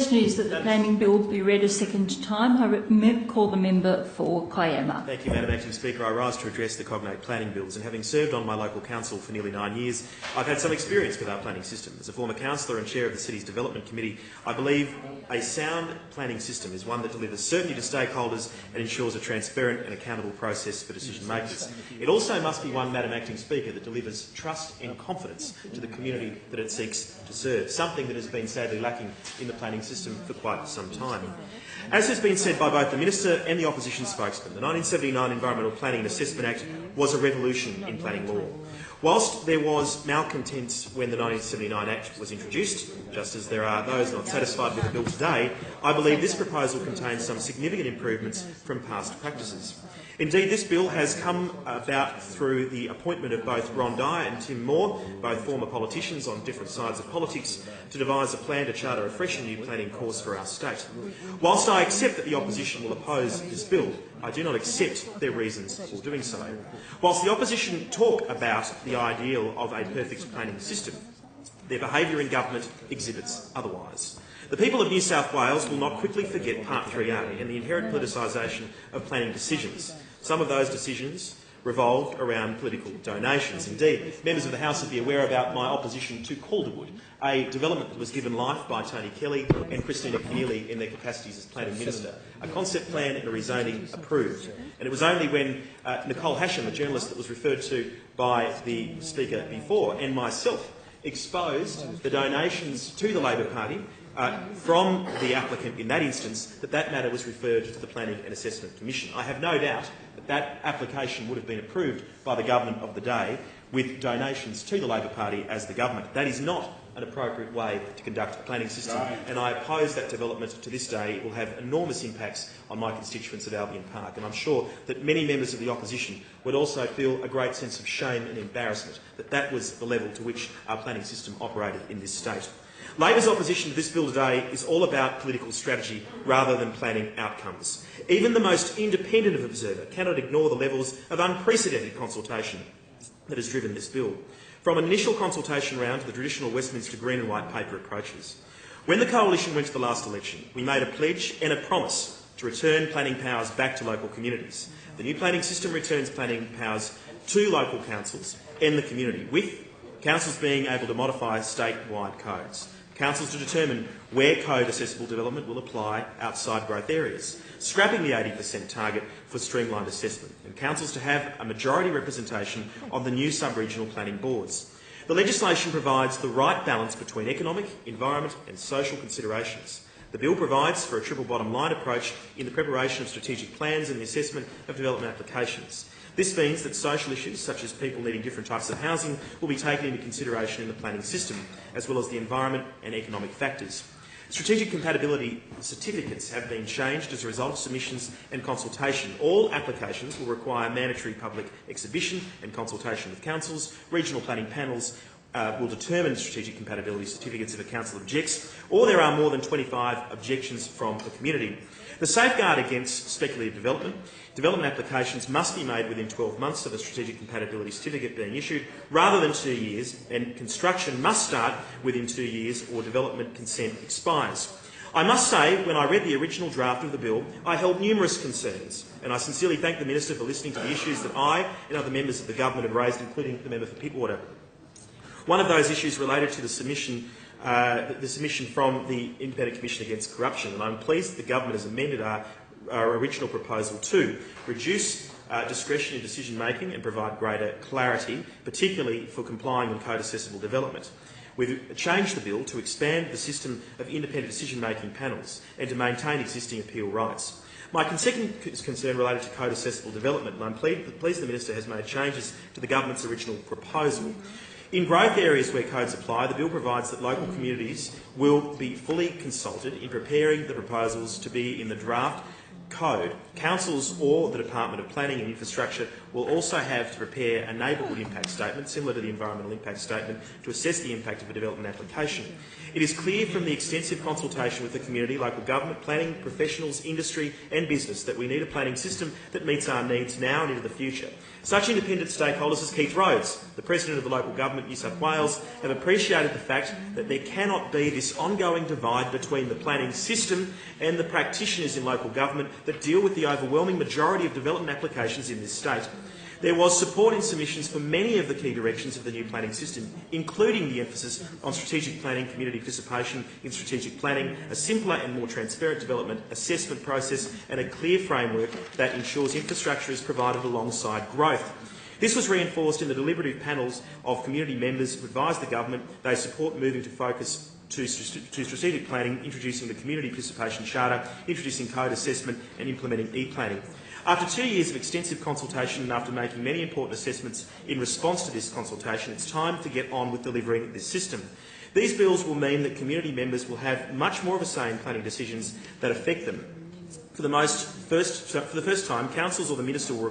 Is that the planning bill be read a second time. I call the member for Kiama. Thank you, Madam Acting Speaker. I rise to address the cognate planning bills, and having served on my local council for nearly 9 years, I've had some experience with our planning system. As a former councillor and chair of the city's development committee, I believe a sound planning system is one that delivers certainty to stakeholders and ensures a transparent and accountable process for decision makers. It also must be one, Madam Acting Speaker, that delivers trust and confidence to the community that it seeks to serve, something that has been sadly lacking in the planning system for quite some time. As has been said by both the Minister and the opposition spokesman, the 1979 Environmental Planning and Assessment Act was a revolution in planning law. Whilst there was malcontents when the 1979 Act was introduced, just as there are those not satisfied with the bill today, I believe this proposal contains some significant improvements from past practices. Indeed, this bill has come about through the appointment of both Ron Dyer and Tim Moore, both former politicians on different sides of politics, to devise a plan to charter a fresh and new planning course for our state. Whilst I accept that the opposition will oppose this bill, I do not accept their reasons for doing so. Whilst the opposition talk about the ideal of a perfect planning system, their behaviour in government exhibits otherwise. The people of New South Wales will not quickly forget Part 3A and the inherent politicisation of planning decisions. Some of those decisions revolved around political donations. Indeed, members of the House would be aware about my opposition to Calderwood, a development that was given life by Tony Kelly and Christina Keneally in their capacities as Planning Minister. A concept plan and a rezoning approved. And it was only when Nicole Hasham, a journalist that was referred to by the Speaker before, and myself, exposed the donations to the Labor Party from the applicant in that instance, that matter was referred to the Planning and Assessment Commission. I have no doubt that that application would have been approved by the government of the day with donations to the Labor Party as the government. That is not an appropriate way to conduct a planning system, and I oppose that development to this day. It will have enormous impacts on my constituents at Albion Park, and I'm sure that many members of the opposition would also feel a great sense of shame and embarrassment that that was the level to which our planning system operated in this state. Labor's opposition to this bill today is all about political strategy rather than planning outcomes. Even the most independent of observer cannot ignore the levels of unprecedented consultation that has driven this bill. From an initial consultation round to the traditional Westminster Green and White Paper approaches. When the Coalition went to the last election, we made a pledge and a promise to return planning powers back to local communities. The new planning system returns planning powers to local councils and the community, with councils being able to modify statewide codes. Councils to determine where code accessible development will apply outside growth areas, scrapping the 80% target for streamlined assessment, and councils to have a majority representation on the new sub-regional planning boards. The legislation provides the right balance between economic, environment and social considerations. The bill provides for a triple bottom line approach in the preparation of strategic plans and the assessment of development applications. This means that social issues, such as people needing different types of housing, will be taken into consideration in the planning system, as well as the environment and economic factors. Strategic compatibility certificates have been changed as a result of submissions and consultation. All applications will require mandatory public exhibition and consultation with councils. Regional planning panels will determine strategic compatibility certificates if a council objects, or there are more than 25 objections from the community. The safeguard against speculative development applications must be made within 12 months of a strategic compatibility certificate being issued, rather than 2 years, and construction must start within 2 years or development consent expires. I must say, when I read the original draft of the bill, I held numerous concerns, and I sincerely thank the Minister for listening to the issues that I and other members of the government had raised, including the member for Pittwater. One of those issues related to the submission from the Independent Commission Against Corruption, and I'm pleased that the government has amended our original proposal to reduce discretion in decision-making and provide greater clarity, particularly for complying with code-accessible development. We've changed the bill to expand the system of independent decision-making panels and to maintain existing appeal rights. My second concern related to code-accessible development, and I'm pleased the Minister has made changes to the government's original proposal. In growth areas where codes apply, the bill provides that local communities will be fully consulted in preparing the proposals to be in the draft code. Councils or the Department of Planning and Infrastructure will also have to prepare a neighbourhood impact statement, similar to the environmental impact statement, to assess the impact of a development application. It is clear from the extensive consultation with the community, local government, planning professionals, industry and business that we need a planning system that meets our needs now and into the future. Such independent stakeholders as Keith Rhodes, the President of the local government, New South Wales, have appreciated the fact that there cannot be this ongoing divide between the planning system and the practitioners in local government that deal with the overwhelming majority of development applications in this state. There was support in submissions for many of the key directions of the new planning system, including the emphasis on strategic planning, community participation in strategic planning, a simpler and more transparent development assessment process and a clear framework that ensures infrastructure is provided alongside growth. This was reinforced in the deliberative panels of community members who advised the government they support moving to focus to strategic planning, introducing the community participation charter, introducing code assessment and implementing e-planning. After 2 years of extensive consultation and after making many important assessments in response to this consultation, it's time to get on with delivering this system. These bills will mean that community members will have much more of a say in planning decisions that affect them. For the first time, councils or the minister will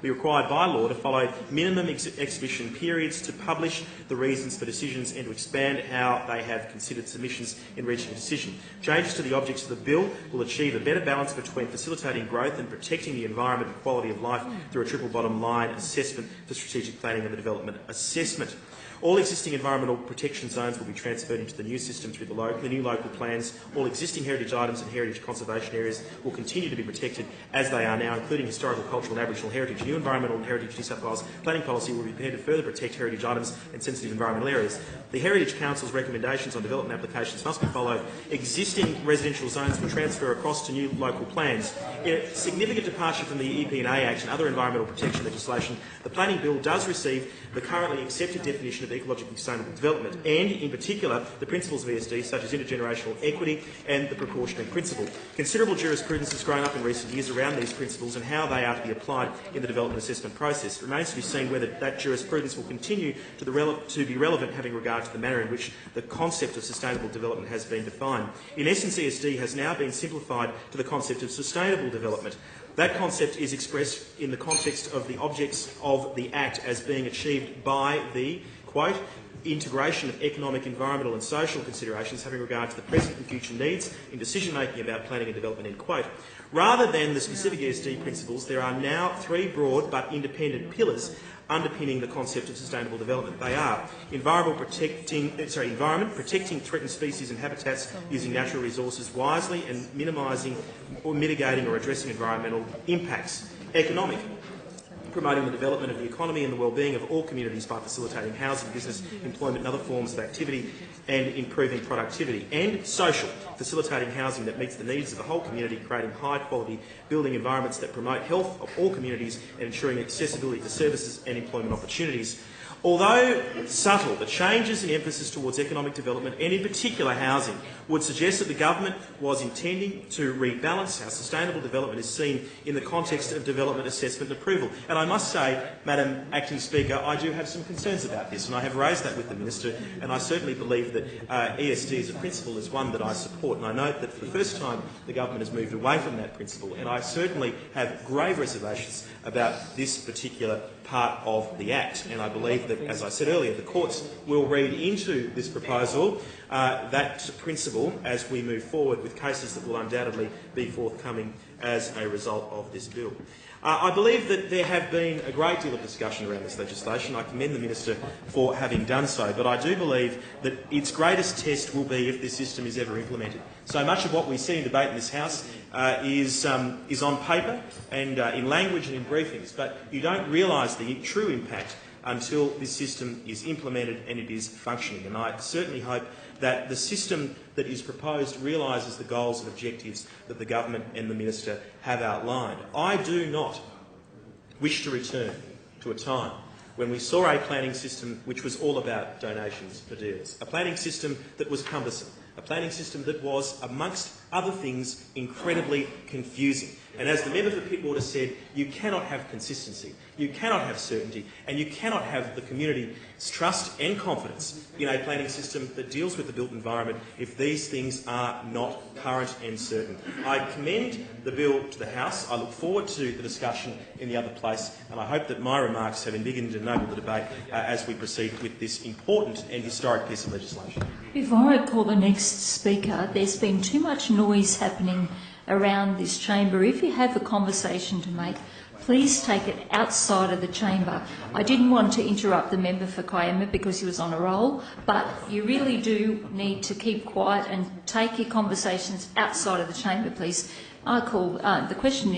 be required by law to follow minimum exhibition periods, to publish the reasons for decisions and to expand how they have considered submissions in reaching a decision. Changes to the objects of the bill will achieve a better balance between facilitating growth and protecting the environment and quality of life through a triple bottom line assessment for strategic planning and the development assessment. All existing environmental protection zones will be transferred into the new system through the new local plans. All existing heritage items and heritage conservation areas will continue to be protected as they are now, including historical, cultural and Aboriginal heritage. New environmental and heritage New South Wales planning policy will be prepared to further protect heritage items and sensitive environmental areas. The Heritage Council's recommendations on development applications must be followed. Existing residential zones will transfer across to new local plans. In a significant departure from the EP&A Act and other environmental protection legislation, the planning bill does receive the currently accepted definition of ecologically sustainable development and, in particular, the principles of ESD such as intergenerational equity and the precautionary principle. Considerable jurisprudence has grown up in recent years around these principles and how they are to be applied in the development assessment process. It remains to be seen whether that jurisprudence will continue to be relevant having regard to the manner in which the concept of sustainable development has been defined. In essence, ESD has now been simplified to the concept of sustainable development. That concept is expressed in the context of the objects of the Act as being achieved by the, quote, integration of economic, environmental and social considerations having regard to the present and future needs in decision-making about planning and development, end quote. Rather than the specific ESD principles, there are now three broad but independent pillars underpinning the concept of sustainable development. They are environment, protecting threatened species and habitats using natural resources wisely and minimising or mitigating or addressing environmental impacts. Economic, promoting the development of the economy and the well-being of all communities by facilitating housing, business, employment and other forms of activity and improving productivity. And social, facilitating housing that meets the needs of the whole community, creating high-quality building environments that promote health of all communities and ensuring accessibility to services and employment opportunities. Although subtle, the changes in emphasis towards economic development and in particular housing would suggest that the government was intending to rebalance how sustainable development is seen in the context of development assessment and approval. And I must say, Madam Acting Speaker, I do have some concerns about this and I have raised that with the Minister and I certainly believe that ESD as a principle is one that I support, and I note that for the first time the government has moved away from that principle, and I certainly have grave reservations about this particular part of the Act, and I believe that, as I said earlier, the courts will read into this proposal that principle as we move forward with cases that will undoubtedly be forthcoming as a result of this bill. I believe that there have been a great deal of discussion around this legislation. I commend the Minister for having done so, but I do believe that its greatest test will be if this system is ever implemented. So much of what we see in debate in this House is on paper and in language and in briefings, but you don't realise the true impact until this system is implemented and it is functioning. And I certainly hope that the system that is proposed realises the goals and objectives that the government and the Minister have outlined. I do not wish to return to a time when we saw a planning system which was all about donations for deals, a planning system that was cumbersome, a planning system that was, amongst other things, incredibly confusing. And as the member for Pittwater said, you cannot have consistency, you cannot have certainty, and you cannot have the community's trust and confidence in a planning system that deals with the built environment if these things are not current and certain. I commend the bill to the House. I look forward to the discussion in the other place, and I hope that my remarks have enlivened and ennobled the debate as we proceed with this important and historic piece of legislation. Before I call the next speaker, there's been too much noise happening around this chamber. If you have a conversation to make, please take it outside of the chamber. I didn't want to interrupt the member for Kiama because he was on a roll, but you really do need to keep quiet and take your conversations outside of the chamber, please. The question is